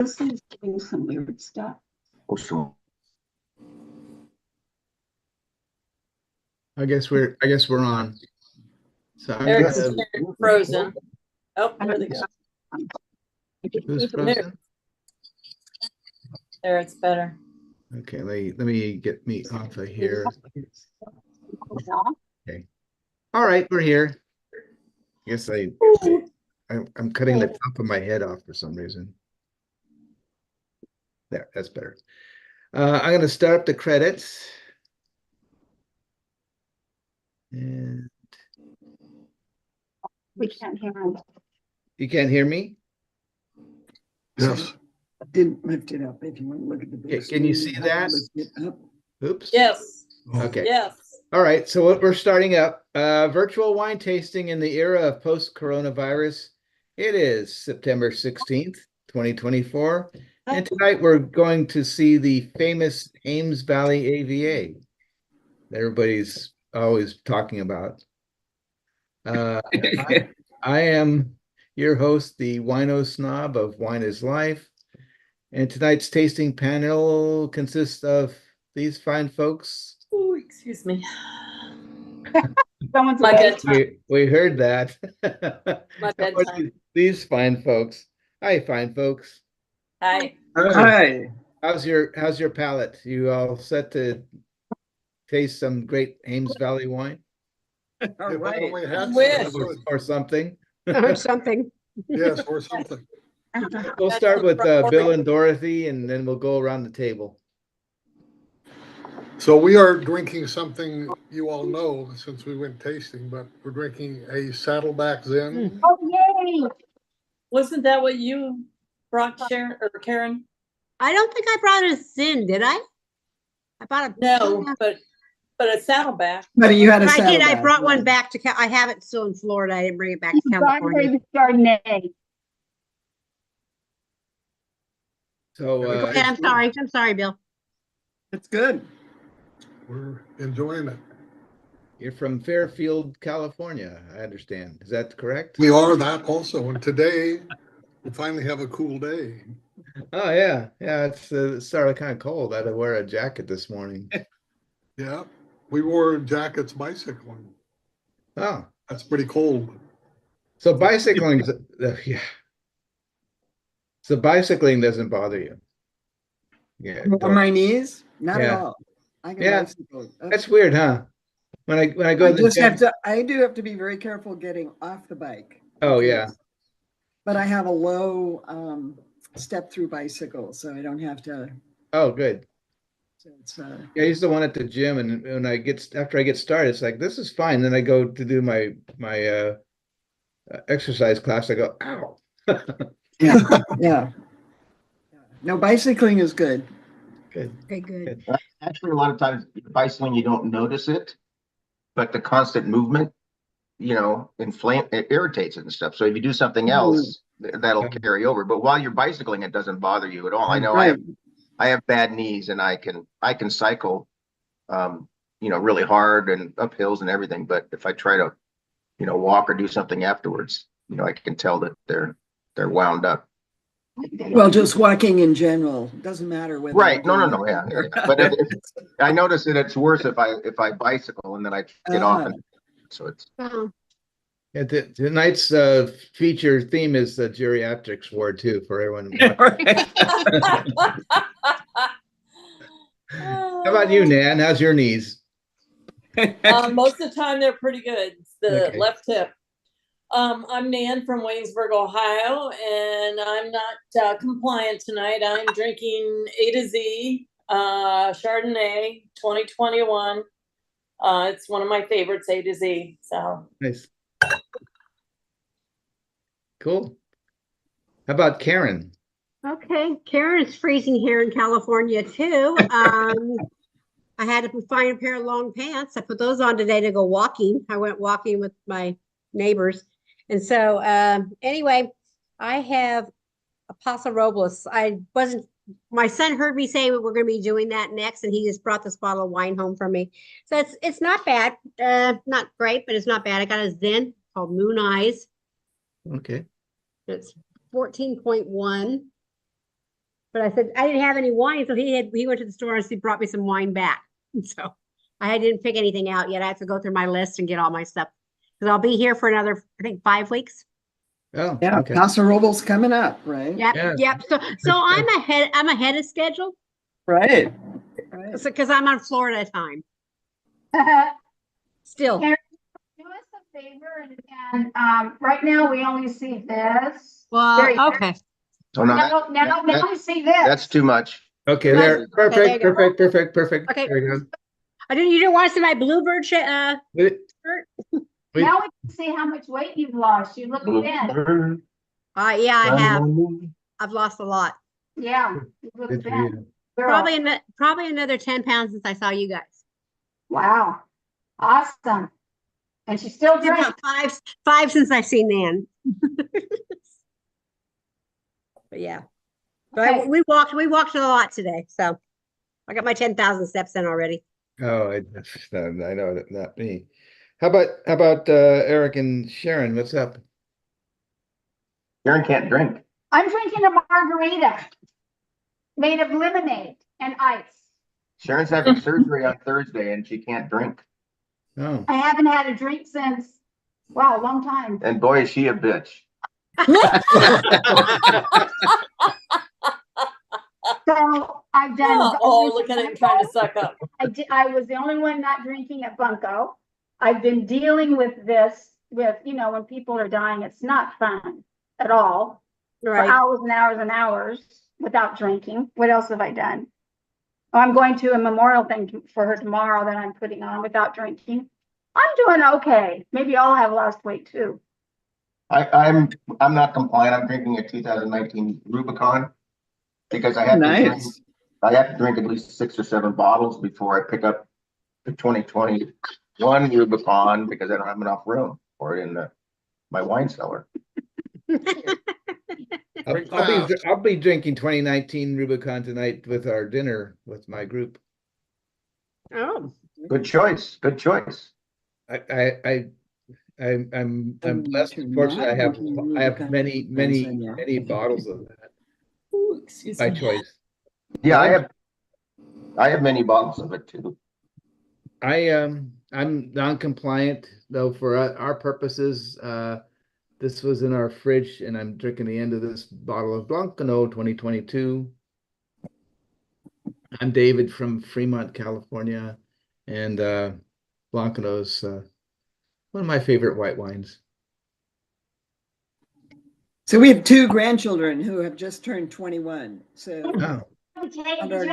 This is doing some weird stuff. Oh, so I guess we're on. So I'm Eric's gonna, is frozen. Oh, I there don't they go. who's frozen? There, it's better. Okay, let me get me off of here. Okay. All right, we're here. I guess I'm cutting the top of my head off for some reason. There, that's better. I'm gonna start up the credits. And We can't hear him. you can't hear me? Yes. Didn't lift it up if you want to look at the big Can you screen, see I can that? lift it up. Oops. Yes, Okay. yes. All right, so what we're starting up, virtual wine tasting in the era of post-coronavirus. It is September 16th, 2024. And tonight we're going to see the famous Valley AVA that everybody's always talking about. I am your host, the wino snob of Wine is Life. And tonight's tasting panel consists of these fine folks. Oh, excuse me. Someone's My awake. bedtime. We heard that. My bedtime. These fine folks. Hi, fine folks. Hi. Hi. How's your palate? You all set to taste some great Ames Valley wine All right. Wish. or something? Or something. Yes, or something. We'll That's start with the Bill and Dorothy, and then we'll go around the table. So we are drinking something you all know since we went tasting, but we're drinking a Saddleback Zen. Oh, yay! Wasn't that what you brought, Sharon or Karen? I don't think I brought a Zin, did I? I bought a No, but a Saddleback. But you had a I did. I Saddleback, brought one yeah. back to I have it still in Florida. I didn't bring it back to California. Chardonnay. So Go ahead. I'm sorry. I'm sorry, Bill. It's good. We're enjoying it. you're from Fairfield, California, I understand. Is that correct? We are that also. And today we finally have a cool day. Oh yeah, yeah. It started kind of cold. I had to wear a jacket this morning. Yeah. We wore jackets bicycling. Oh, That's pretty cold. so bicycling, yeah. So bicycling doesn't bother you. Yeah, On my knees? Not at Yeah. all. I can Yeah. bicycle. that's weird, huh? When I go I to the just gym. have to, I do have to be very careful getting off the bike. Oh yeah. But I have a low step through bicycle, so I don't have to. Oh good. So it's, Yeah, I used the one at the gym, and when after I get started, it's like this is fine. Then I go to do my exercise class. I go, ow. yeah, yeah. No, bicycling is good. Good. Okay, good. actually, a lot of times bicycling, you don't notice it, but the constant movement, it irritates it and stuff. So if you do something else, that'll carry over. But while you're bicycling, it doesn't bother you at all. I know Right. I have bad knees, and I can cycle, really hard and up hills and everything. But if I try to, walk or do something afterwards, I can tell that they're wound up. Well, just walking in general doesn't matter whether. Right. No. Yeah. But I notice that it's worse if I bicycle and then I get off. And so it's. Oh, Yeah, tonight's feature theme is the geriatrics ward too for everyone. How about you, Nan? How's your knees? Most of the time they're pretty good. It's the Okay. left hip. I'm Nan from Waynesburg, Ohio, and I'm not compliant tonight. I'm drinking A to Z Chardonnay 2021. It's one of my favorites, A to Z. So Nice. Cool. How about Karen? okay. Karen, it's freezing here in California too. I had to find a pair of long pants. I put those on today to go walking. I went walking with my neighbors. And so anyway, I have a Paso Robles. My son heard me say we're going to be doing that next, and he just brought this bottle of wine home for me. So it's not bad. Not great, but it's not bad. I got a Zen called Moon Eyes. Okay. It's 14.1. But I said I didn't have any wine, so he went to the store and he brought me some wine back. So I didn't pick anything out yet. I have to go through my list and get all my stuff because I'll be here for another, I think, 5 weeks. Oh, Yeah, okay. Paso Robles coming up, right? Yep, Yeah. yep. So I'm ahead of schedule. Right. Right. So because I'm on Florida time still. Karen, do us a favor and right now we only see this. There you Well, go. okay. So now Now we see this. that's too much. Okay, Right. there. Perfect, there you go. perfect. Okay. There you go. You didn't want to see my bluebird Wait, shirt? wait. Now we can see how much weight you've lost. You look thin. Yeah, I have. I've lost a lot. Yeah, you look Good for thin. you. Girl. Probably another 10 pounds since I saw you guys. Wow. Awesome. And she's still It's drinking. about five since I've seen Nan. But yeah. Okay. We walked a lot today, so I got my 10,000 steps in already. Oh, I know that, not me. How about Eric and Sharon? What's up? Karen can't drink. I'm drinking a margarita made of lemonade and ice. Sharon's having surgery on Thursday and she can't drink. Oh, I haven't had a drink since, wow, a long time. And boy, is she a bitch. So I've done. Oh, look at him trying to suck up. I was the only one not drinking at Bunko. I've been dealing with this with, when people are dying, it's not fun at all. For Right. hours and hours and hours without drinking. What else have I done? Oh, I'm going to a memorial thing for her tomorrow that I'm putting on without drinking. I'm doing okay. Maybe I'll have lost weight too. I'm not compliant. I'm drinking a 2019 Rubicon because I have to drink. Nice. I have to drink at least 6 or 7 bottles before I pick up the 2021 Rubicon because I don't have enough room for it in my wine cellar. I'll be drinking 2019 Rubicon tonight with our dinner with my group. Oh. Good choice. Good choice. I'm blessed and fortunate. I have many bottles of that Ooh, excuse by me. choice. Yeah, I have many bottles of it too. I'm non-compliant though for our purposes. This was in our fridge, and I'm drinking the end of this bottle of Blancano 2022. I'm David from Fremont, California, and Blancano's one of my favorite white wines. So we have 2 grandchildren who have just turned 21. So Oh, and our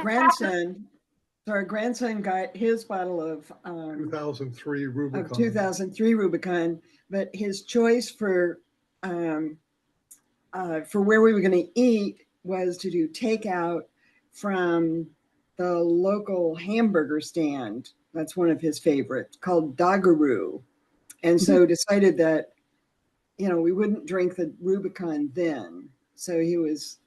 grandson got his bottle of 2003 Rubicon. of 2003 Rubicon, but his choice for where we were going to eat was to do takeout from the local hamburger stand. That's one of his favorites, called Doggeroo. And so decided that, we wouldn't drink the Rubicon then. So he was.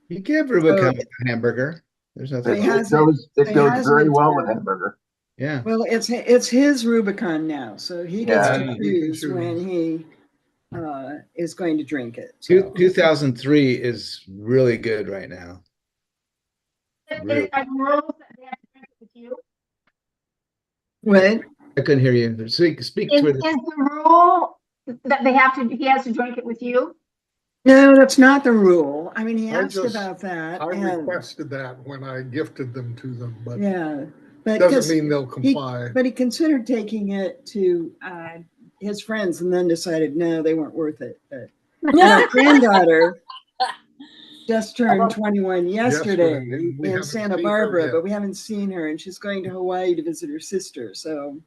you give Rubicon a hamburger. There's nothing. It It goes has very been well turned. with hamburger. Yeah. Well, it's his Rubicon now, so he gets Yeah. to He can choose choose. when he is going to drink it. So. 2003 is really good right now. Really. Are the rules that they have to drink it with you? What? I couldn't hear you. Speak Is to it. the rule that he has to drink it with you? No, that's not the rule. I mean, he I asked just- about that. I and- requested that when I gifted them to them, but Yeah, but doesn't mean they'll he, comply. but he considered taking it to his friends and then decided no, they weren't worth it. But and our granddaughter just turned 21 yesterday We in haven't Santa seen her Barbara, yet. but we haven't seen her, and she's going to Hawaii to visit her sister. So,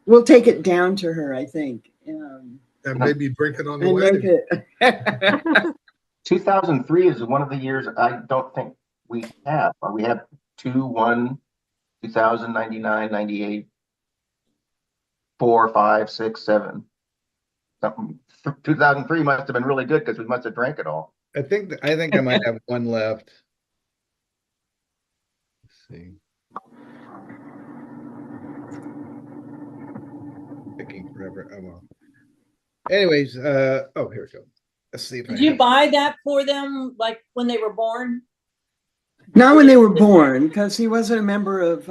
we'll take it down to her, I think, And maybe drinking on the and way. make it. 2003 is one of the years I don't think we have. We have 1, 2000, 99, 98, 4, 5, 6, 7. Something. 2003 must have been really good because we must have drank it all. I think I might have one left. Let's see. Taking forever. Oh well. Anyways, here we go. Let's see if I Did you have- buy that for them like when they were born? Not when they were born, because he wasn't a member of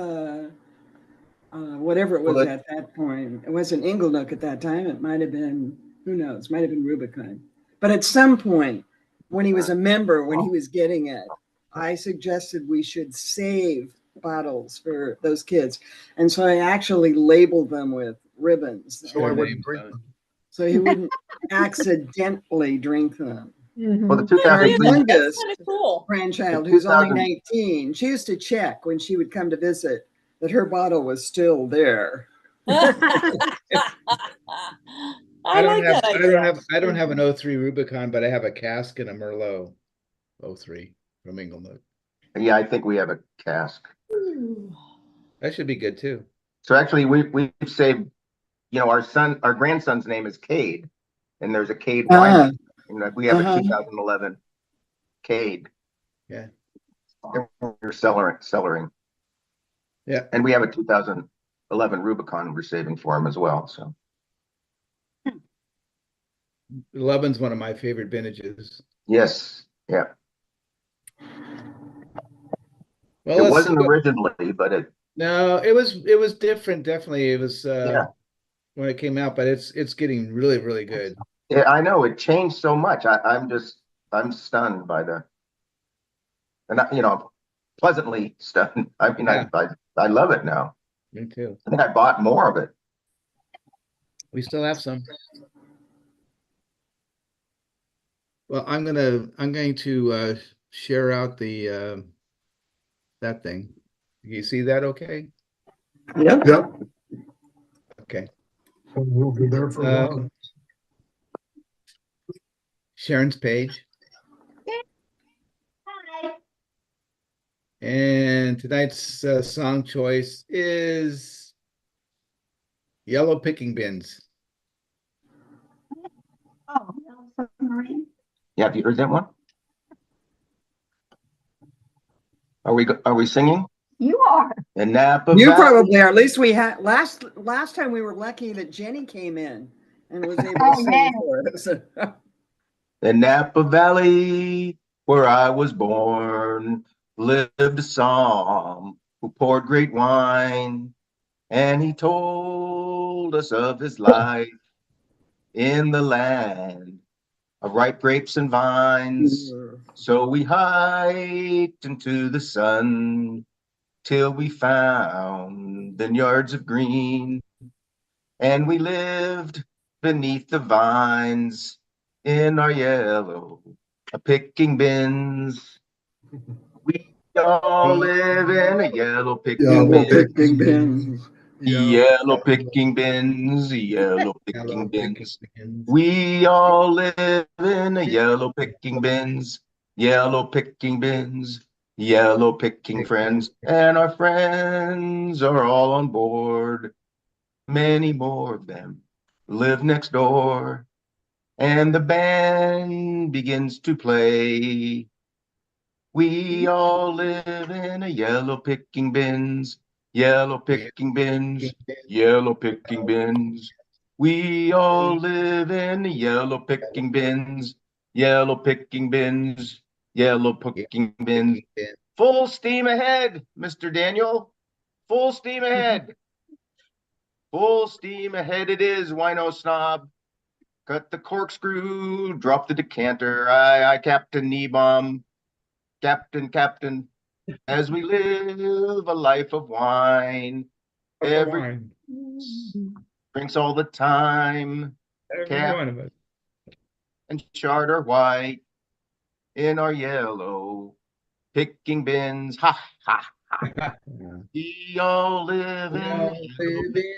whatever it was Well, at that point. It wasn't Inglenook at that time. It might have been, who knows, might have been Rubicon. But at some point, when he was a member, when he was getting it, I suggested we should save bottles for those kids. And so I actually labeled them with ribbons. So I Their wouldn't names drink on it. them. So he wouldn't accidentally drink them. Well, the Mhm. And our 2003, That's youngest kind of cool. grandchild, The who's only 2000 19, she used to check when she would come to visit that her bottle was still there. I I don't like have, that idea. I don't have an 03 Rubicon, but I have a cask and a Merlot 03 from Inglenook. yeah, I think we have a cask. That should be good too. So actually, we've saved, our grandson's name is Cade, and there's a Cade wine. We have a Uh-huh. 2011 Cade. Yeah. And we're cellaring. Yeah. And we have a 2011 Rubicon we're saving for him as well. So 11's one of my favorite vintages. yes, yeah. Well, It let's wasn't see. originally, but No, it was different. Definitely. It was Yeah. when it came out, but it's getting really, really good. I know it changed so much. I'm stunned by pleasantly stunned. I mean, Yeah. I love it now. Me too. I think I bought more of it. We still have some. Well, I'm going to share out the that thing. You see that okay? Yep. Yep. Okay. We'll be there for a while. Sharon's page. Hi. And tonight's song choice is Yellow Picking Bins. Oh, Yellow Submarine. Yeah, have you heard that one? Are we singing? You are. In Napa You Valley. probably are. At least we had last time we were lucky that Jenny came in and was able to Oh, sing yeah. for us. In Napa Valley, where I was born, lived a psalm who poured great wine, and he told us of his life in the land of ripe grapes and vines. So we hiked into the sun till we found vineyards of green, and we lived beneath the vines in our yellow picking bins. We all live in a yellow picking bin. Picking bins. Yellow picking bins, yellow picking bins. We all live in a yellow picking bins, yellow picking bins, yellow picking friends, and our friends are all on board. Many more of them live next door, and the band begins to play. We all live in a yellow picking bins, yellow picking bins, yellow picking bins. We all live in the yellow picking bins, yellow picking bins, yellow picking bins. Full steam ahead, Mr. Daniel. Full steam ahead. Full steam ahead it is, wino snob. Cut the corkscrew, drop the decanter. Aye, Captain Kneebomb. Captain, as we live a life of wine. Every drinks all the time. Cap One of us. and charter white in our yellow picking bins. Ha ha. We all live in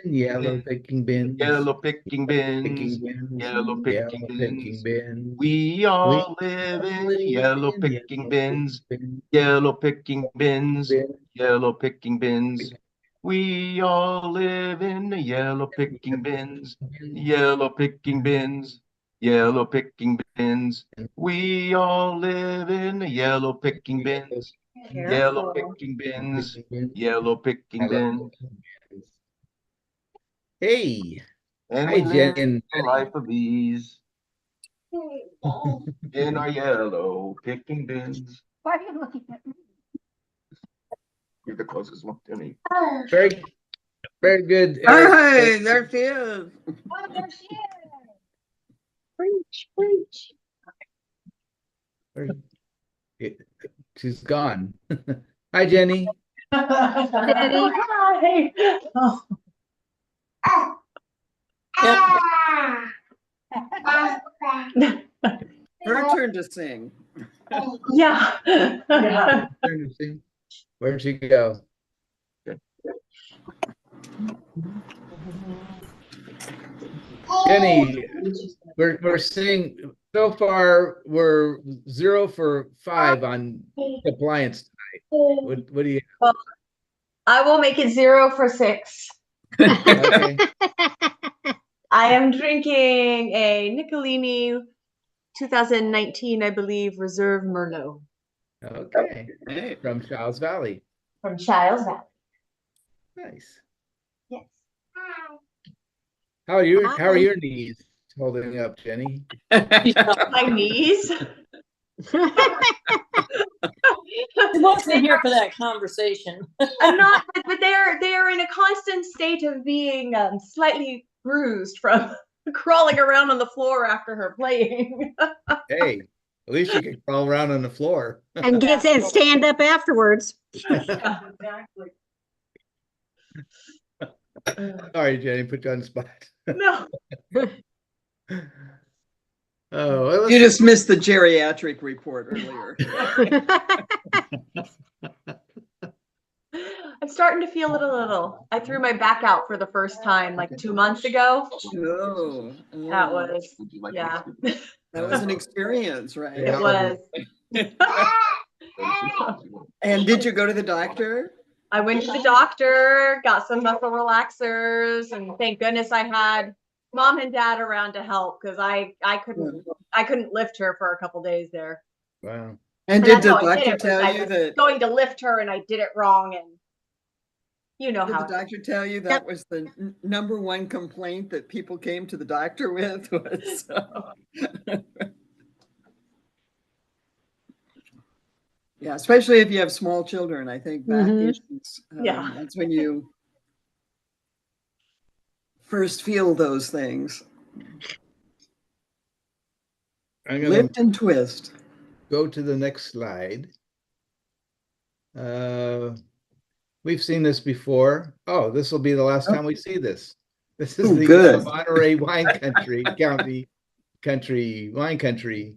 Yellow picking bins. yellow picking bins. Yellow picking bins. We all live in yellow picking bins. Yellow picking bins. Yellow picking bins. We all live in the yellow picking bins. Yellow picking bins. Yellow picking bins. We all live in the yellow picking bins. Yellow picking bins. Yellow picking bins. Hey, And hi we live Jen. a life of ease in our yellow picking bins. Why are you looking at me? You're the closest one to me. Very, very good. Hey, there she is. Preach, preach. She's gone. Hi, Jenny. Jenny. Hi. Oh. Her turn to sing. Yeah. Turn to see. Where'd she go? Jenny, we're seeing so far we're 0 for 5 on compliance tonight. What do you? I will make it 0 for 6. Okay. I am drinking a Nicolini 2019, I believe, Reserve Merlot Okay. Hey. From Charles Valley. from Childs Valley. Nice. Yes. How are Hi. your knees holding up, Jenny? My knees. I wasn't here for that conversation. I'm not, but they are in a constant state of being slightly bruised from crawling around on the floor after her playing. Hey, at least you can crawl around on the floor. And stand up afterwards. Exactly. Sorry, Jenny, put you on the spot. No. Oh, well, You just missed the geriatric report earlier. I'm starting to feel it a little. I threw my back out for the first time like 2 months ago. Oh, That was, Would you like yeah, me that was an experience, right? it was. And did you go to the doctor? I went to the doctor, got some muscle relaxers, and thank goodness I had mom and dad around to help because I couldn't lift her for a couple days there. wow. And did that's the how I did doctor it, was tell I you was that? going to lift her and I did it wrong, and you know Did how the doctor tell you that was the number one complaint that people came to the doctor with? Was yeah, especially if you have small children. I think back Mhm. issues. Yeah. That's when you first feel those things. I'm gonna Lift and twist. go to the next slide. We've seen this before. Oh, this will be the last time we see this. This is Oh, the good. Monterey wine wine country,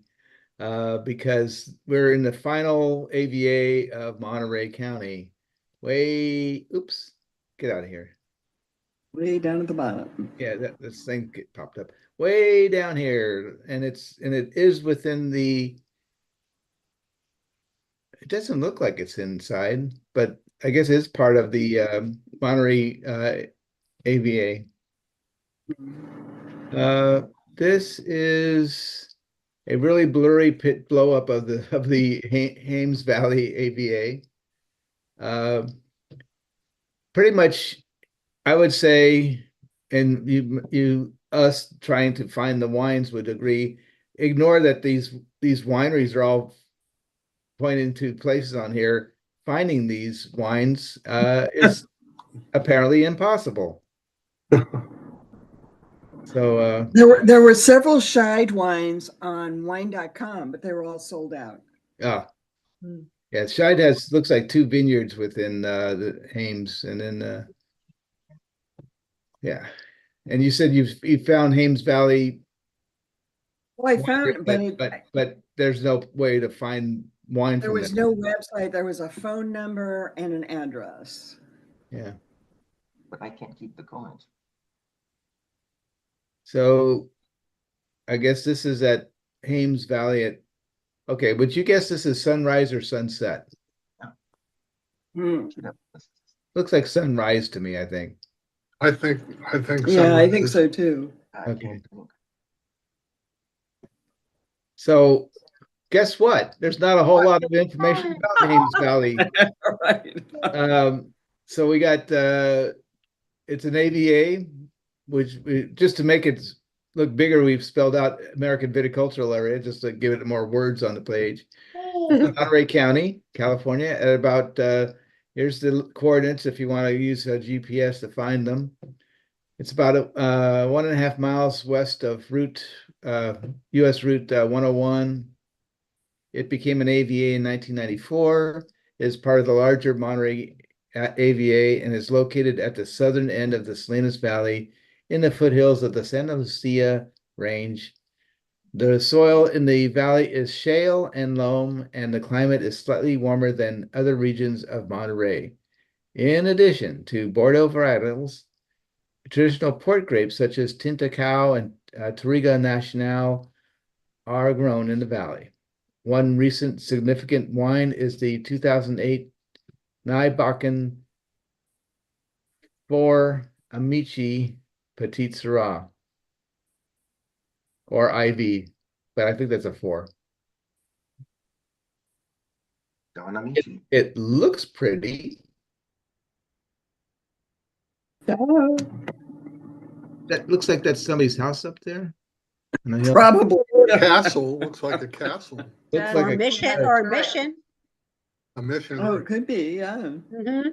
because we're in the final AVA of Monterey County. Oops, get out of here. Way down at the bottom. Yeah, this thing popped up way down here, and it is within the. It doesn't look like it's inside, but I guess it's part of the Monterey AVA. This is a really blurry pit blow up of the Hames Valley AVA. Pretty much, I would say, and us trying to find the wines would agree. Ignore that these wineries are all pointing to places on here. Finding these wines is apparently impossible. So There were several Scheid wines on wine.com, but they were all sold out. yeah, Scheid looks like 2 vineyards within the Hames, and then yeah. And you said you found Hames Valley. Well, I found, but there's no way to find wine there from was there. no website. There was a phone number and an address. Yeah. But I can't keep the coins. So I guess this is at Hames Valley okay, would you guess this is sunrise or sunset? Hmm. Looks like sunrise to me, I think. I think Yeah, I some- think so too. Okay. So guess what? There's not a whole lot of information about Hames Valley. Right. So we got it's an AVA, which just to make it look bigger, we've spelled out American Viticultural Area just to give it more words on the page. Monterey County, California, at about Here's the coordinates if you want to use a GPS to find them. It's about 1.5 miles west of US Route 101. It became an AVA in 1994. It is part of the larger Monterey AVA and is located at the southern end of the Salinas Valley in the foothills of the Santa Lucia Range. The soil in the valley is shale and loam, and the climate is slightly warmer than other regions of Monterey. In addition to Bordeaux varietals, traditional port grapes such as Tinta Cow and Touriga Nacional are grown in the valley. One recent significant wine is the 2008 Naibakken 4 Amici Petit Syrah, or IV, but I think that's a 4. Don Amici. It looks pretty. Oh, That looks like that's somebody's house up there. On the hill. probably. Castle, looks like a castle, Looks Or like a mission, car. or a mission. a mission. Oh, it could be, yeah. Mm-hmm.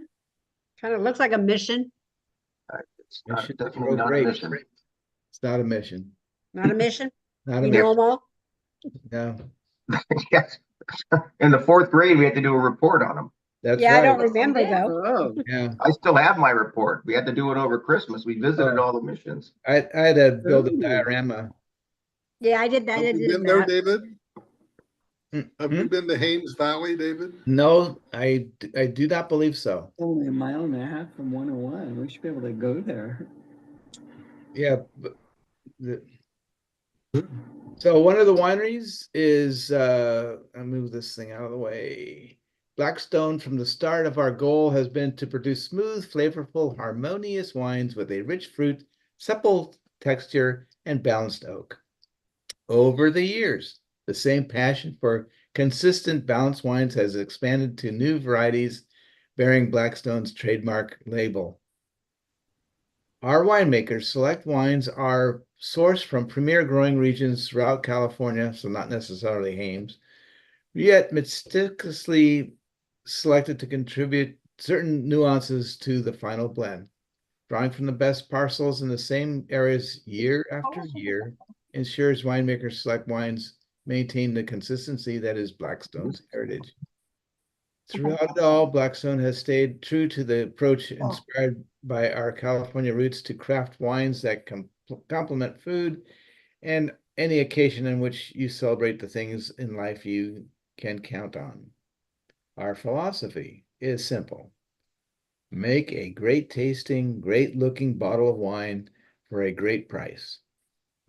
Kind of looks like a mission, It's not, Mission definitely Road not a Grape. mission. It's not a mission. not a mission. Not a You mission. know them all? No, Yes. In the 4th grade, we had to do a report on them. that's Yeah, I don't right. remember though. Oh, Yeah, I still have my report. We had to do it over Christmas. We visited all the missions. I had to build a Ooh. diorama. Yeah, I did that. I Have you did been there, that. David? Have Hmm? you been to Haines Valley, David? No, I do not believe so. only 1.5 miles from 101. We should be able to go there. Yeah, but so one of the wineries is I'll move this thing out of the way. Blackstone, from the start of our goal, has been to produce smooth, flavorful, harmonious wines with a rich fruit, supple texture, and balanced oak. Over the years, the same passion for consistent, balanced wines has expanded to new varieties bearing Blackstone's trademark label. Our winemakers select wines are sourced from premier growing regions throughout California, so not necessarily Hames, yet meticulously selected to contribute certain nuances to the final blend. Drawing from the best parcels in the same areas year after year ensures winemakers select wines maintain the consistency that is Blackstone's heritage. Throughout it all, Blackstone has stayed true to the approach inspired by our California roots to craft wines that complement food and any occasion in which you celebrate the things in life you can count on. Our philosophy is simple. Make a great tasting, great looking bottle of wine for a great price.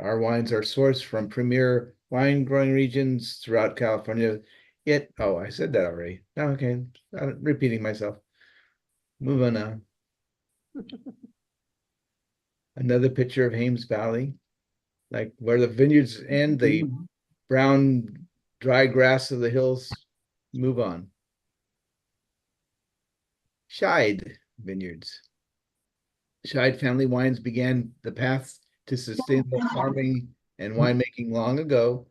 Our wines are sourced from premier wine growing regions throughout California. Yet, oh, I said that already. No, okay, I'm repeating myself. Moving on. Another picture of Hames Valley, like where the vineyards end, the brown, dry grass of the hills move on. Scheid Vineyards. Scheid family wines began the path to sustainable farming and winemaking long ago.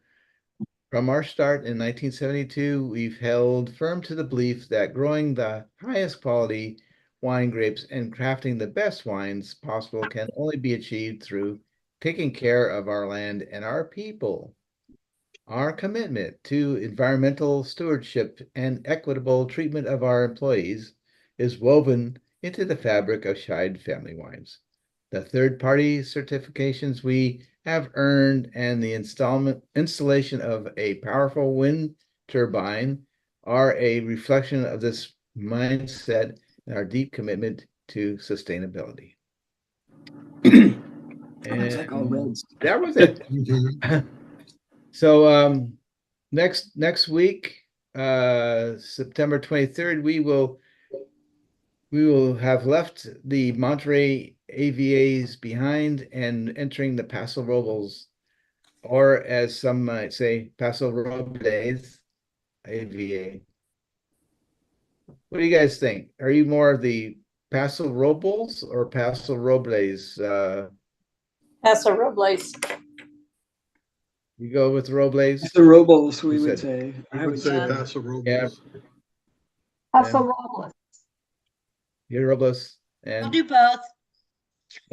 From our start in 1972, we've held firm to the belief that growing the highest quality wine grapes and crafting the best wines possible can only be achieved through taking care of our land and our people. Our commitment to environmental stewardship and equitable treatment of our employees is woven into the fabric of Scheid family wines. The third-party certifications we have earned and the installation of a powerful wind turbine are a reflection of this mindset and our deep commitment to sustainability. Looks like all reds. That was it. So next week, September 23rd, we will have left the Monterey AVAs behind and entering the Paso Robles, or as some might say, Paso Robles AVA. What do you guys think? Are you more of the Paso Robles or Paso Robles? Paso Robles. You go with Robles? The Robles, we Who would said say. I would say Paso Robles. Yeah. Paso Robles. Peter Robles I'll and, do both.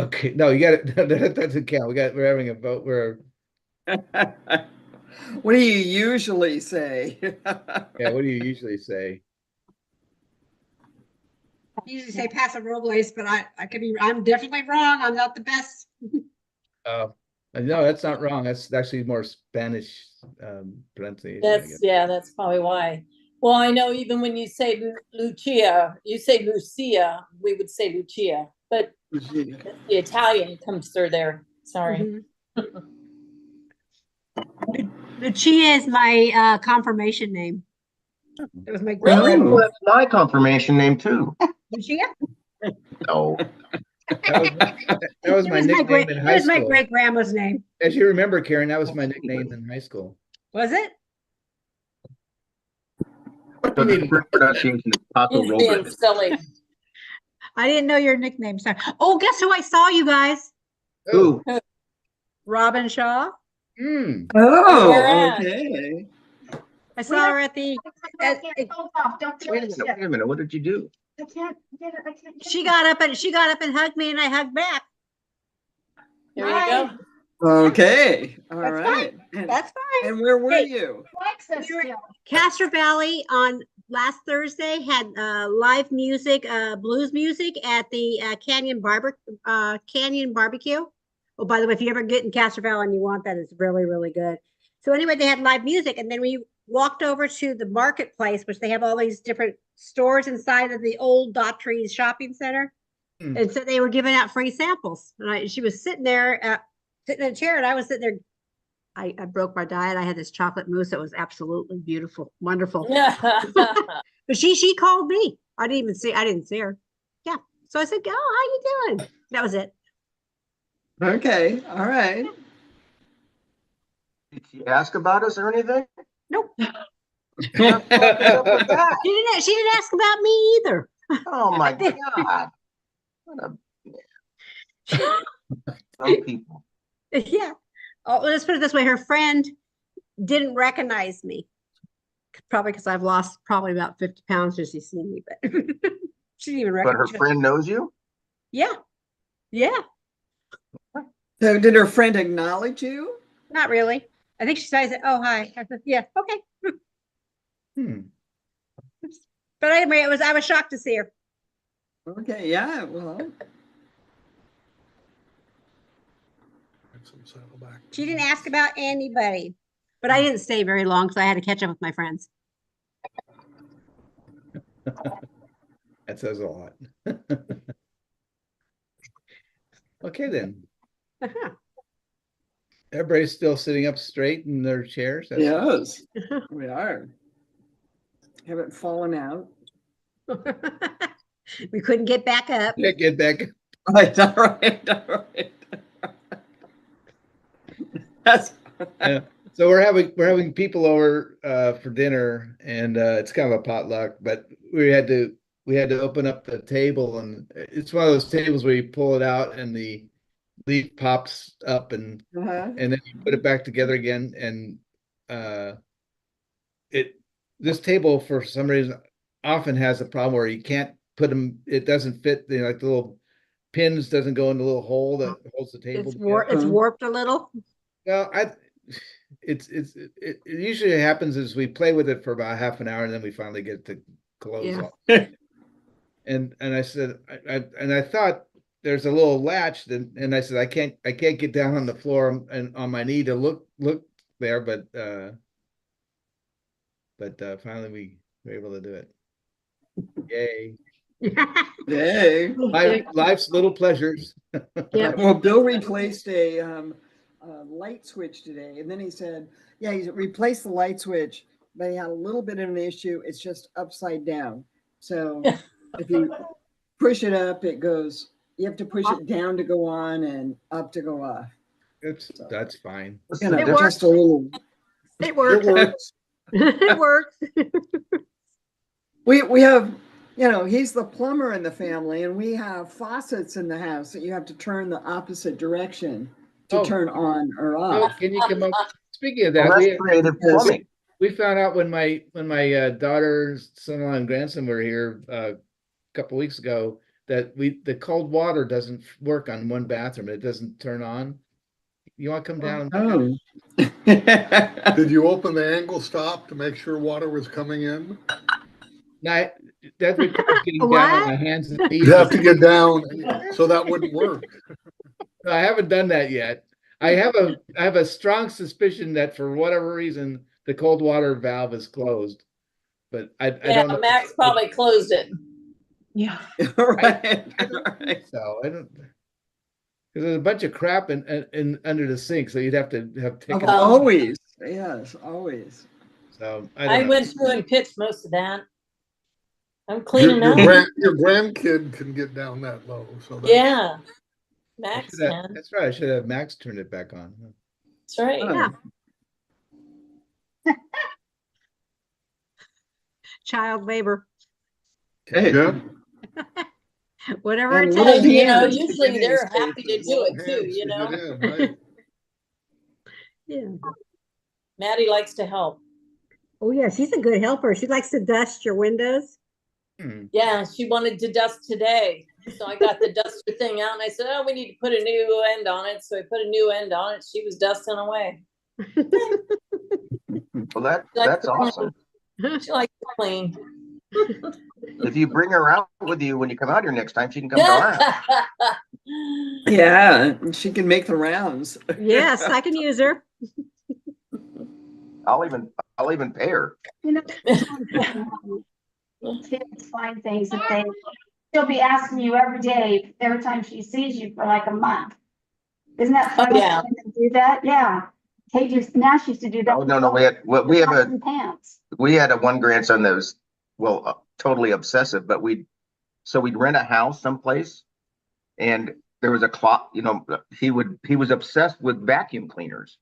okay, no, you got it. That doesn't count. We're having a vote. What do you usually say? Yeah, what do you usually say? I usually say Paso Robles, but I could be, I'm definitely wrong. I'm not the best. No, that's not wrong. That's actually more Spanish pronunciation, I guess. That's probably why. Well, I know even when you say Lucia, you say Lucia, we would say Lucia, but the Italian comes through there. Sorry. Mhm. Lucia is my confirmation name. It was my great Really? grandma. Well, that's my confirmation name too. Lucia? No. That was my nickname in It high was my school. great grandma's name. As you remember, Karen, that was my nickname in high school. Was it? So the correct pronunciation is Paso He's being Robles. silly. I didn't know your nickname. Sorry. Oh, guess who I saw, you guys? Ooh, Robin Shaw. Hmm. Oh, Where at? okay. I saw her at the. Hold off, don't do wait a it. minute, wait a minute. What did you do? I can't get it, I can't get She it. got up and hugged me, and I hugged back. Here you go. Okay, all That's right. That's fine. And where were Hey. you? Likes us We were- still. Castro Valley on last Thursday had live music, blues music at the Canyon Barbecue. Oh, by the way, if you ever get in Castro Valley and you want that, it's really, really good. So anyway, they had live music, and then we walked over to the marketplace, which they have all these different stores inside of the old Daughtry's shopping center. Hmm. And so they were giving out free samples. And she was sitting there, sitting in a chair, and I was sitting there. I broke my diet. I had this chocolate mousse that was absolutely beautiful, wonderful. But she called me. I didn't see her. Yeah. So I said, "Oh, how you doing?" That was it. Okay, all right. Did she ask about us or anything? Nope. What the fuck is up with that? She didn't ask about me either. Oh my God. What a some people. Yeah. Oh, let's put it this way. Her friend didn't recognize me. Probably because I've lost probably about 50 pounds since she's seen me, but she didn't even But her recognize me. friend knows you? Yeah. Yeah. So did her friend acknowledge you? Not really. I think she said, "Oh, hi." I said, "Yeah, okay." Hmm. But anyway, I was shocked to see her. Okay, yeah, well, Some saddleback. She didn't ask about anybody, but I didn't stay very long because I had to catch up with my friends. That says a lot. Okay, then. Everybody's still sitting up straight in their chairs? yes, we are. Haven't fallen out. We couldn't get back up. Can't get back. Right, all right, all right. That's Yeah. So we're having people over for dinner, and it's kind of a potluck, but we had to open up the table, and it's one of those tables where you pull it out and the leaf pops up, and uh-huh. then you put it back together again, and this table for some reason often has a problem where you can't put them, it doesn't fit, like the little pins doesn't go in the little hole that holds the table together. It's warped a little. Well, it usually happens as we play with it for about half an hour, and then we finally get to close Yeah. off. And I said, I thought there's a little latch, and I said I can't get down on the floor and on my knee to look there, but finally we were able to do it. Yay! Yay. Life's little pleasures. Yep. Well, Bill replaced a light switch today, and then he said, yeah, he replaced the light switch, but he had a little bit of an issue. It's just upside down. So if you push it up, it goes, you have to push it down to go on and up to go off. That's fine. You know, It works. just a little. It works. It works. It works. We have, he's the plumber in the family, and we have faucets in the house that you have to turn the opposite direction to Oh. turn on or Oh, off. can you come up? Speaking of Well, that, that's creative plumbing. we found out when my daughter, son-in-law, and grandson were here a couple weeks ago, that the cold water doesn't work on one bathroom. It doesn't turn on. You want to come down? Oh. Did you open the angle stop to make sure water was coming in? No, that requires getting down on What? my hands and knees. You have to get down, so that wouldn't work. No, I haven't done that yet. I have a strong suspicion that for whatever reason the cold water valve is closed, but I Yeah, don't know. Max probably closed it. Yeah. Right. So I don't. Because there's a bunch of crap in under the sink, so you'd have to take it. Always. Yes, always. So I don't know. went through and pitched most of that. I'm Your, cleaning your, up. your grandkid can get down that low, so that's, Yeah. I Max should have- can. That's right. I should have Max turn it back on. That's right. Oh. Yeah. Child labor, Hey. yeah. whatever And it little takes. You know, hands to usually get in they're happy to spaces. do it Long too, hands you to know. get in, right? Yeah. Maddie likes to help. Oh yeah, she's a good helper. She likes to dust your windows. Hmm. Yeah, she wanted to dust today. So I got the duster thing out and I said, oh, we need to put a new end on it. So I put a new end on it. She was dusting away. Well, Like that's to awesome. She likes to clean. If you bring her out with you when you come out here next time, she can come to our house. Yeah, and she can make the rounds. Yes, I can use her. I'll even pay her. You know, kids find things that she'll be asking you every day, every time she sees you for like a month. Isn't that Oh, fun? yeah. To do that? Yeah. Kate used, now she used to do that. Oh, no, we have with pants. we had a one grandson that was, well, totally obsessive, but we'd rent a house someplace and there was a clock, he was obsessed with vacuum cleaners.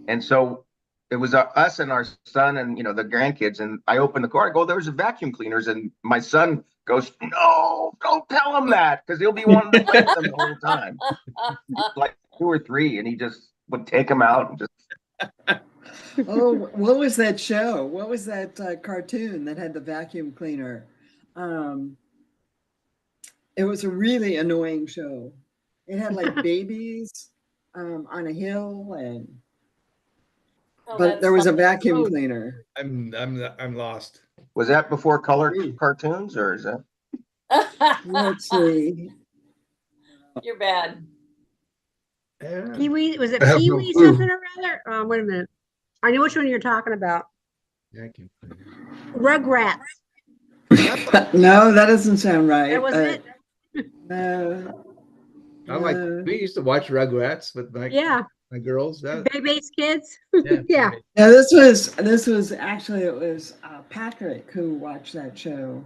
And so it was us and our son and, the grandkids. And I opened the car, I go, there's a vacuum cleaners. And my son goes, no, don't tell him that. Cause he'll be wanting to play with them the whole time. Like 2 or 3. And he just would take them out and just. Oh, what was that show? What was that cartoon that had the vacuum cleaner? It was a really annoying show. It had like babies on a hill, Oh, but that's there was a funny. vacuum Oh, cleaner. I'm lost. Was that before color cartoons or is that? Let's see. You're bad. Pee-wee, was it I have no Pee-wee clue. something or other? Wait a minute. I know which one you're talking about. Vacuum cleaner. Rugrats. No, that doesn't sound right. That was it? No. We used to watch Rugrats with Yeah. my girls. That, Baby's kids. yeah. Yeah. Now this was actually it was Patrick who watched that show.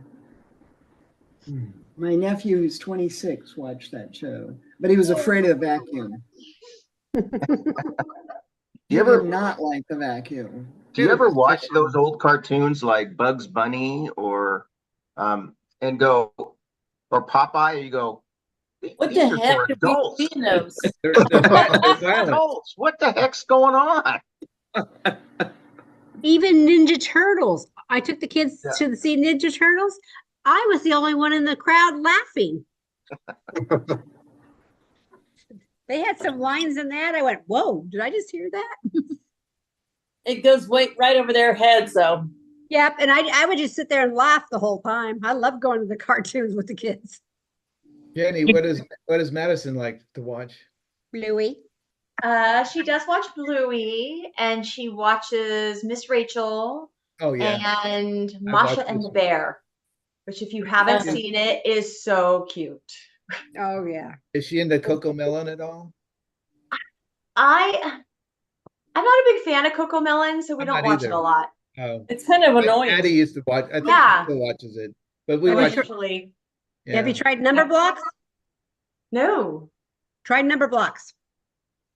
My nephew, who's 26, watched that show, but he was afraid of the vacuum. He You ever did not like the vacuum. Do you ever watch those old cartoons like Bugs Bunny or and go or Popeye? And you go, What these the are heck for are we adults. seeing those? They're They're violent. adults. What the heck's going on? Even Ninja Turtles. I took the kids Yeah. to see Ninja Turtles. I was the only one in the crowd laughing. They had some lines in that. I went, whoa, did I just hear that? It goes right over their heads, though. Yep. And I would just sit there and laugh the whole time. I love going to the cartoons with the kids. Jenny, what does Madison like to watch? Bluey. She does watch Bluey and she watches Miss Rachel Oh yeah. and I've Masha watched and this the one. Bear, which if you haven't Yeah. seen it is so cute. Oh, yeah. Is she into Coco Melon at all? I'm not a big fan of Coco Melon, so we I'm don't not watch either. it a lot. Oh, It's kind of annoying. Addie used to watch. I think Yeah. she still watches it, but we Oh, watch. sure. Eventually. Have you Yeah. tried number blocks? No. Try number blocks.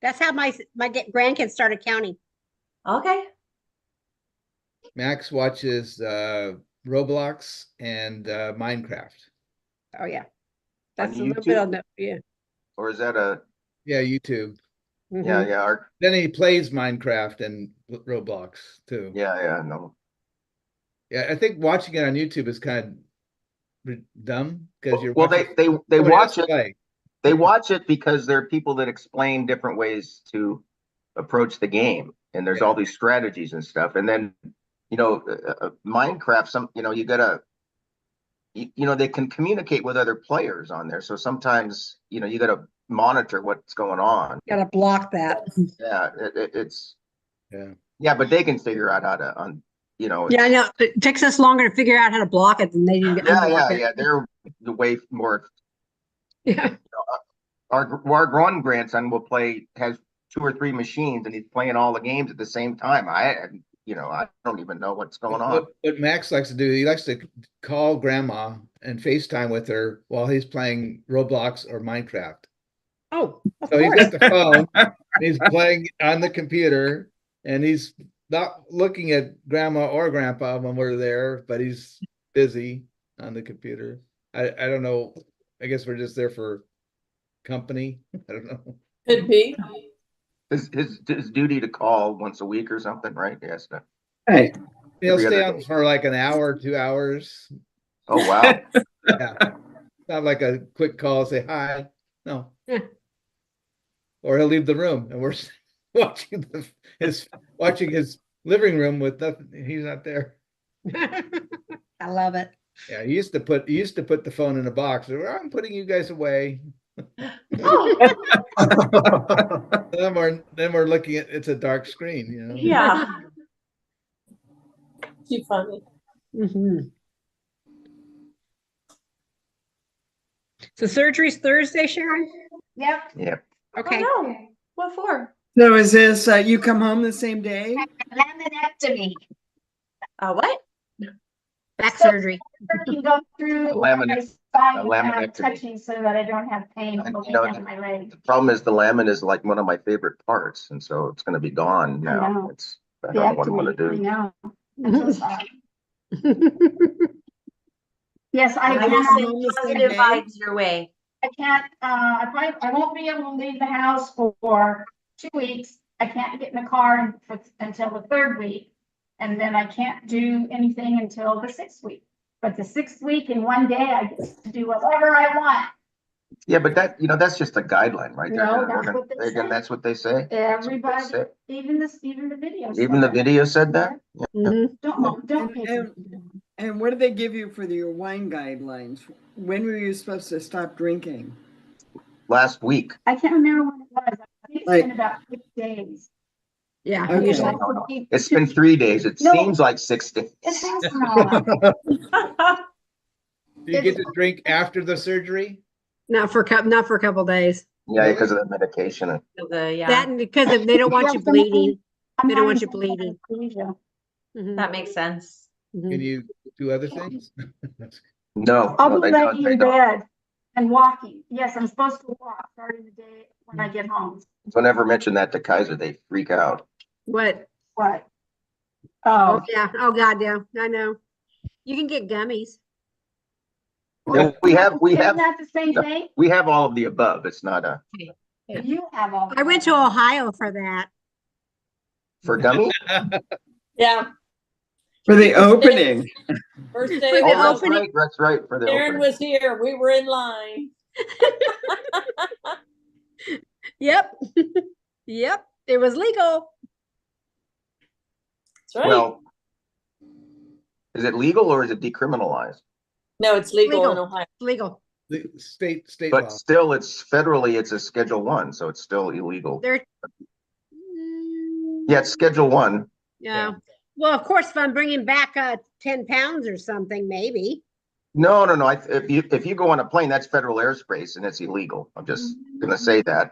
That's how my grandkids started counting. Okay. Max watches Roblox and Minecraft. Oh, yeah. That's a On little bit YouTube? on the, yeah. Or is that a Yeah, YouTube. Mhm. yeah. Then he plays Minecraft and Roblox too. Yeah, no. Yeah, I think watching it on YouTube is kind of dumb because you're Well, watching they somebody else watch it. play. They watch it because there are people that explain different ways to approach the game, and there's Yeah. all these strategies and stuff. And then, Minecraft, you gotta, they can communicate with other players on there. So sometimes, you gotta monitor what's going on. Gotta block that. Yeah, it's Yeah. yeah, but they can figure out how to Yeah, I know. It takes us longer to figure out how to block it than they do to unblock it. yeah. They're the way more. Yeah. Our one grandson has 2 or 3 machines, and he's playing all the games at the same time. I don't even know what's going on. What Max likes to do, he likes to call grandma and FaceTime with her while he's playing Roblox or Minecraft. Oh, of So he's course. got the phone, he's playing on the computer, and he's not looking at grandma or grandpa when we're there, but he's busy on the computer. I don't know. I guess we're just there for company. I don't know. Could be. His duty to call once a week or something, right? Yes. Right. He'll Every stay other on day. for like an hour, 2 hours. Oh wow. Yeah. Not like a quick call, say hi. No. Yeah. Or he'll leave the room and we're watching his living room with nothing. He's not there. I love it. Yeah, he used to put the phone in a box. I'm putting you guys away. Oh, Then we're looking at it's a dark screen, yeah. Too funny. Mhm. So surgery's Thursday, Sharon? Yep. Yeah. Okay. Oh, no. What for? So is this, you come home the same day? Laminectomy. What? Back So- surgery. Can go through Laminate- my spine a without laminectomy. touching so that I don't have pain And, looking you know, down my leg. The problem is the lamin is like one of my favorite parts, and so it's going to be gone I now. know. I don't know what I'm going to I do. know. I'm so sorry. Yes, I I will cannot, come home the same Positive day. vibes your way. I won't be able to leave the house for 2 weeks. I can't get in the car until the 3rd week. And then I can't do anything until the 6th week. But the 6th week in one day, I get to do whatever I want. Yeah, but that's just a guideline, right? No, that's what they say. That's what they say. Everybody, That's what even the video. Even the video said that? Yeah. Mhm. Don't pay And- attention. And what did they give you for your wine guidelines? When were you supposed to stop drinking? Last week. I can't remember when it was. I think it's Like- been about 6 days. Yeah, Okay. usually. No. It's been 3 days. It No. seems like 6 days. It has not. Do you get to drink after the surgery? Not for a couple days. Yeah, because of the medication. Yeah, That and because they don't want you bleeding. I'm They don't not want you in bleeding. anesthesia. Mhm. that makes sense. Mhm. Can you do other things? No, I'll no, be they don't. laying They in don't. bed and walking. Yes, I'm supposed to walk starting the day when I get home. Don't ever mention that to Kaiser. They freak out. What? What? Oh, Oh, yeah. Oh, God, yeah. I know. You can get gummies. Yeah, we have isn't that the same thing? we have all of the above. It's not a You have all. I went to Ohio for that. for gummy. Yeah, For the opening. first For day. the Oh, that's opening. right. That's right. For the Aaron opening. was here. We were in line. Yep. Yep. It was legal. That's right. Well, is it legal or is it decriminalized? No, it's legal in Legal. Ohio. Legal. The state But law. still, it's federally. It's a Schedule 1, so it's still illegal. They're. Yeah, it's Schedule 1. Yeah. Well, of course, if I'm bringing back 10 pounds or something, maybe. No. If you go on a plane, that's federal airspace and it's illegal. I'm just gonna say that.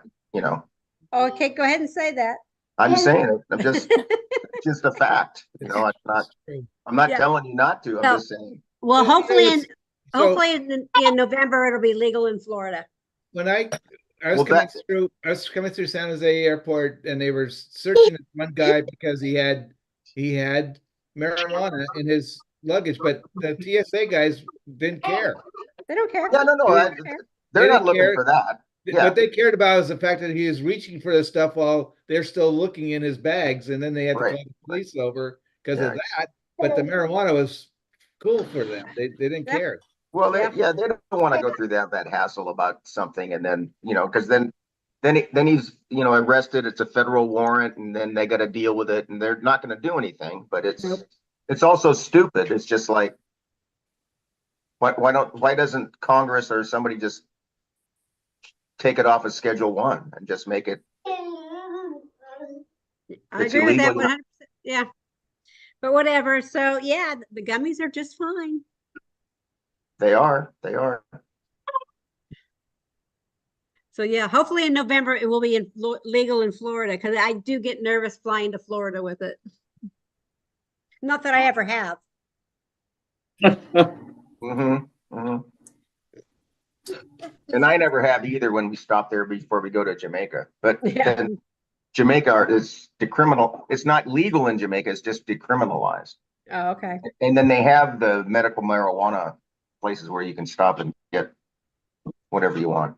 Okay, go ahead and say that. I'm saying it. I'm just it's just a fact. I'm not Yeah. telling you not to. I'm No. just saying. Well, Well, hopefully it's- so- hopefully in November it'll be legal in Florida. When I was Well, coming through San Jose Airport, and they were searching one guy because he had marijuana in his luggage, but the TSA guys didn't care. They don't care. Yeah, no, They I- don't care. They're They not didn't looking care. for that. Yeah. What they cared about is the fact that he was reaching for the stuff while they're still looking in his bags, and then they had to Right. call the police over because of Yeah. that. But the marijuana was cool for them. They didn't Yep. care. Well, Yeah. they don't want to go through that hassle about something, and then because then he's arrested. It's a federal warrant, and then they got to deal with it, and they're not going to do anything. But Nope. it's also stupid. It's just like, why doesn't Congress or somebody just take it off of Schedule 1 and just make it? I It's agree with that illegal. 100%. Yeah. But whatever. So yeah, the gummies are just fine. They are. So yeah, hopefully in November it will be legal in Florida, because I do get nervous flying to Florida with it. Not that I ever have. Mm-hmm. And I never have either when we stop there before we go to Jamaica. But Yeah. then Jamaica is decriminal. It's not legal in Jamaica. It's just decriminalized. Oh, okay. And then they have the medical marijuana places where you can stop and get whatever you want.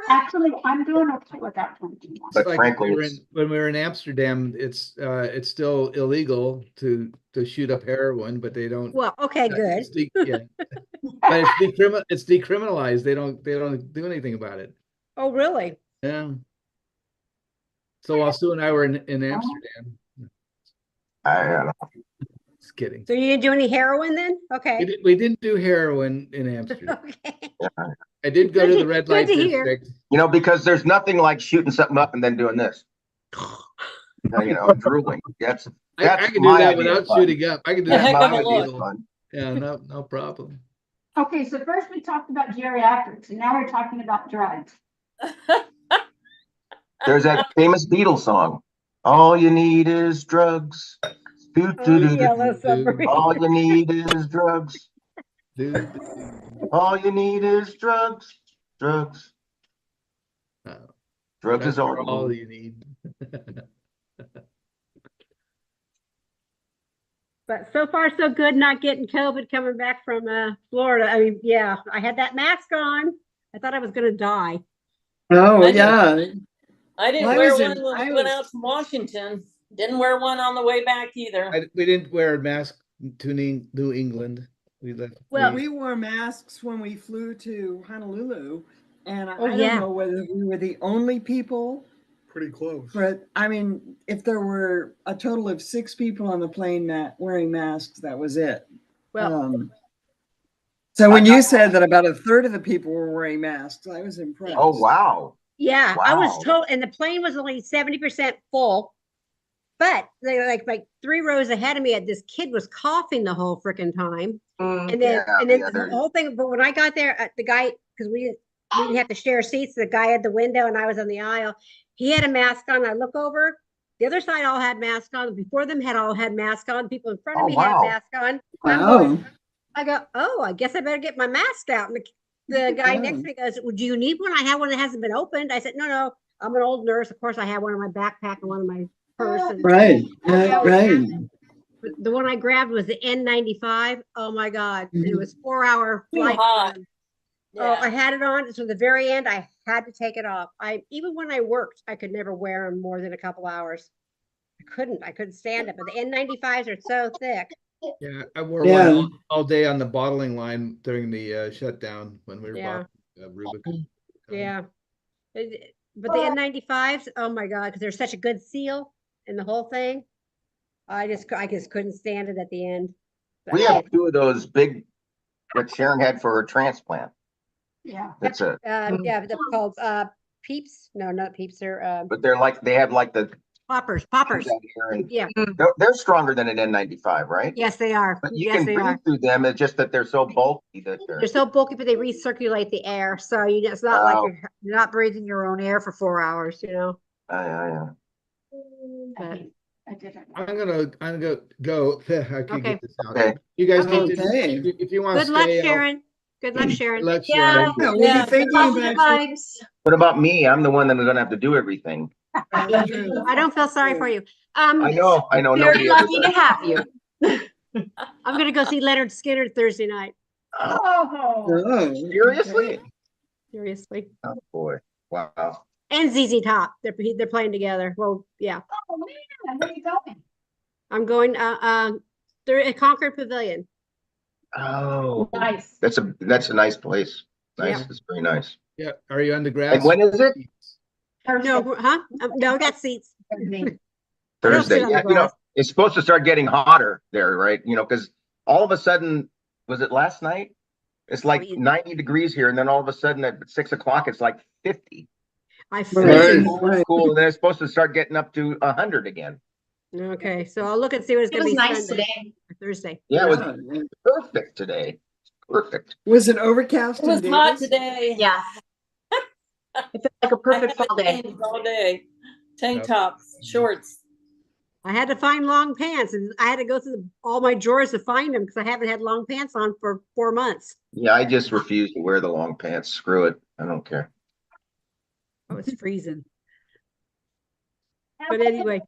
Actually, I'm doing okay without drinking. But Like frankly, when we were in Amsterdam, it's still illegal to shoot up heroin, but they don't. Well, okay, good. Yeah, but it's decriminalized. They don't do anything about it. Oh, really? Yeah. So while Sue and I were in Amsterdam, I don't know. just kidding. So you didn't do any heroin then? Okay. We didn't do heroin in Amsterdam. Okay. I did go to the red Good light to hear. district. Because there's nothing like shooting something up and then doing this. Drooling. That's I can do my that idea without of fun. shooting up. I can do Heck that. of My a idea look. of fun. Yeah, no problem. Okay, so first we talked about geriatrics, and now we're talking about drugs. There's that famous Beatles song. All you need is drugs. Yellow submarine. All you need is drugs. Dude. All you need is drugs. Drugs. Drugs is all you need. But so far, so good, not getting COVID coming back from Florida. I mean, yeah, I had that mask on. I thought I was going to die. Oh, I yeah. I didn't Well, I wear was one in- when I we went was- out to Washington. Didn't wear one on the way back either. We didn't wear a mask to New England. We left. Well, We wore masks when we flew to Honolulu, and I Oh, don't yeah. know whether we were the only people, Pretty close. but I mean, if there were a total of 6 people on the plane wearing masks, that was it. well, So when you said that about a third of the people were wearing masks, I was impressed. Oh, wow. yeah, I was Wow. told, and the plane was only 70% full. But they were like 3 rows ahead of me. This kid was coughing the whole freaking time. And then, Yeah, the they're- whole thing. But when I got there, the guy, because we didn't have to share seats, the guy at the window and I was on the aisle. He had a mask on. I look over, the other side all had masks on. Before them had all had masks on. People in front of Oh, me had wow. masks on. Wow. I go, oh, I guess I better get my mask out. And the guy next to me goes, well, do you need one? I have one that hasn't been opened. I said, no, I'm an old nurse. Of course, I have one in my backpack and one in my purse. And Right. Right. The one I grabbed was the N95. Oh my God. It was 4-hour Too flight. hot. Oh, I Yeah. had it on. So the very end, I had to take it off. Even when I worked, I could never wear them more than a couple hours. I couldn't stand it. But the N95s are so thick. Yeah, I wore Yeah. one all day on the bottling line during the shutdown when we were Yeah. bottling Rubicon. Yeah. But the N95s, oh my God, because they're such a good seal in the whole thing. I just couldn't stand it at the end. But We have 2 of those big that Sharon had for her transplant. Yeah. That's it. yeah, they're called Peeps. No, not Peeps. They're But they have like the poppers. out here, and Yeah. they're stronger than an N95, right? Yes, they are. But you Yes, can they breathe are. through them. It's just that they're so bulky that They're so bulky, but they recirculate the air. So it's not like Wow. you're not breathing your own air for 4 hours, yeah. But- I didn't. I'm gonna go. I can Okay. get this out. Okay. You guys Okay. need to, Okay. if you want to Good luck, stay. Sharon. Good luck, Good Sharon. luck, Yeah. Sharon. Yeah, we'll Yeah, be thinking positive about you. vibes. What about me? I'm the one that's gonna have to do everything. That's true. I don't feel sorry for you. I know. Very Nobody ever lucky to does. have you. I'm gonna go see Leonard Skinner Thursday night. Oh, Oh, Seriously? okay. Seriously. Oh boy! Wow. And ZZ Top. They're playing together. Well, yeah. oh man, where are you going? I'm going they're at Concord Pavilion. Oh, Nice. that's a nice place. Nice. Yeah. It's very nice. Yeah, are you on the grass? And when is it? No, huh? No, I got seats. Thursday. I don't Thursday. sit on the Yeah, you know, grass. it's supposed to start getting hotter there, right? You know, because all of a sudden, was it last night? It's like Freeze. 90 degrees here, and then all of a sudden at 6 o'clock, it's like 50. I And freeze. then Right. it's cool, and then it's supposed to start getting up to 100 again. Okay, so I'll look and see what it's It gonna was be nice Sunday, today. or Thursday. Yeah, it was Yeah. perfect today. Perfect. Was it overcast It was in hot Davis? today. Yeah. It felt like a I perfect had fall day. jeans all day, tank Yep. tops, shorts. I had to find long pants, and I had to go through all my drawers to find them because I haven't had long pants on for 4 months. Yeah, I just refuse to wear the long pants. Screw it. I don't care. Oh, it's freezing. But anyway,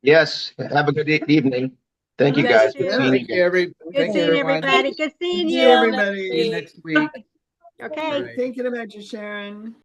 Yes, have a good evening. Thank you, You guys. guys Good too. seeing you Thank you, again. good thank you, seeing everyone. everybody. Good seeing See you. everybody next week. Okay. Right. Thinking about you, Sharon.